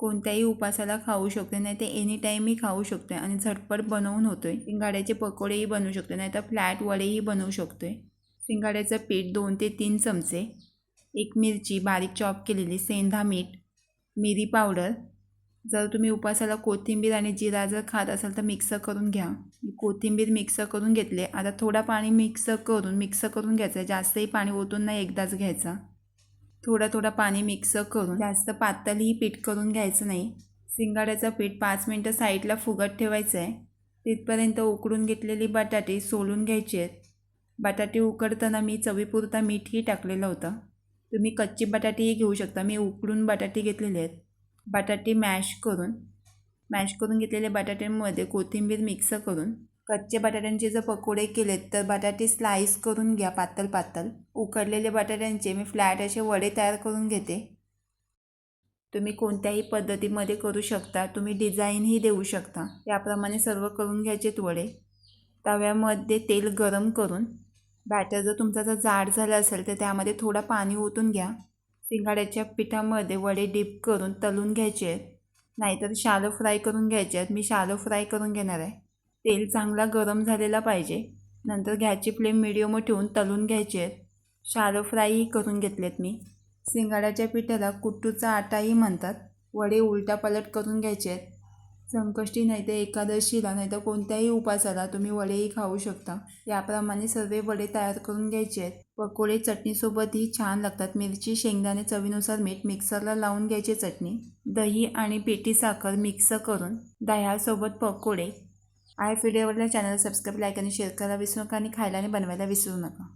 कोणत्याही उपासाला खाऊ शकतो, नाही तर एनी टाईमही खाऊ शकतो आणि झटपट बनवून होतो आहे. शिंगाड्याचे पकोडेही बनवू शकतो, नाही तर फ्लॅट वडेही बनवू शकतो आहे. शिंगाड्याचं पीठ 2 ते 3 चमचे, एक मिरची बारीक चॉप केलेली, सेंधा मीठ, मिरी पावडर. जर तुम्ही उपासाला कोथिंबीर आणि जिरा जर खात असाल तर मिक्स करून घ्या. मी कोथिंबीर मिक्स करून घेतले. आता थोडा पाणी मिक्स करून घ्यायचं. जास्तही पाणी ओतून नाही एकदाच घ्यायचा. थोडा पाणी मिक्स करून जास्त पातळही पीठ करून घ्यायचं नाही. शिंगाड्याचं पीठ 5 मिनटं साईडला फुगत ठेवायचं आहे. तिथपर्यंत उकडून घेतलेली बटाटे सोलून घ्यायची आहेत. बटाटे उकडताना मी चवीपुरता मीठही टाकलेलं होतं. तुम्ही कच्चे बटाटेही घेऊ शकता. मी उकडून बटाटे घेतलेले आहेत. बटाटे मॅश करून घेतलेल्या बटाट्यांमध्ये कोथिंबीर मिक्स करून कच्च्या बटाट्यांचे जर पकोडे केलेत तर बटाटे स्लाईस करून घ्या पातळ. उकडलेले बटाट्यांचे मी फ्लॅट असे वडे तयार करून घेते. तुम्ही कोणत्याही पद्धतीमध्ये करू शकता. तुम्ही डिझाईनही देऊ शकता. त्याप्रमाणे सर्व करून घ्यायचेत वडे. तव्यामध्ये तेल गरम करून बॅटर जर तुमचा जर जाड झाला असेल तर त्यामध्ये थोडा पाणी ओतून घ्या. शिंगाड्याच्या पिठामध्ये वडे डिप करून तळून घ्यायचे आहेत, नाहीतर शॅलो फ्राय करून घ्यायचे आहेत. मी शॅलो फ्राय करून घेणार आहे. तेल चांगला गरम झालेला पाहिजे. नंतर गॅसची फ्लेम मिडियमवर ठेवून तळून घ्यायचे आहेत. शॅलो फ्रायही करून घेतलेत मी. शिंगाड्याच्या पिठाला कुट्टूचा आटाही म्हणतात. वडे उलटापलट करून घ्यायचे आहेत. संकष्टी नाही तर एकादशीला नाही तर कोणत्याही उपासाला तुम्ही वडेही खाऊ शकता. याप्रमाणे सर्व वडे तयार करून घ्यायचे आहेत. पकोडे चटणीसोबतही छान लागतात. मिरची, शेंगदाणे, चवीनुसार मीठ, मिक्सरला लावून घ्यायची चटणी, दही आणि पिठी साखर मिक्स करून दह्यासोबत पकोडे. आय व्हिडिओवरल्या चॅनल सबस्क्राईब, लाईक आणि शेअर करायला विसरू नका आणि खायला आणि बनवायला विसरू नका.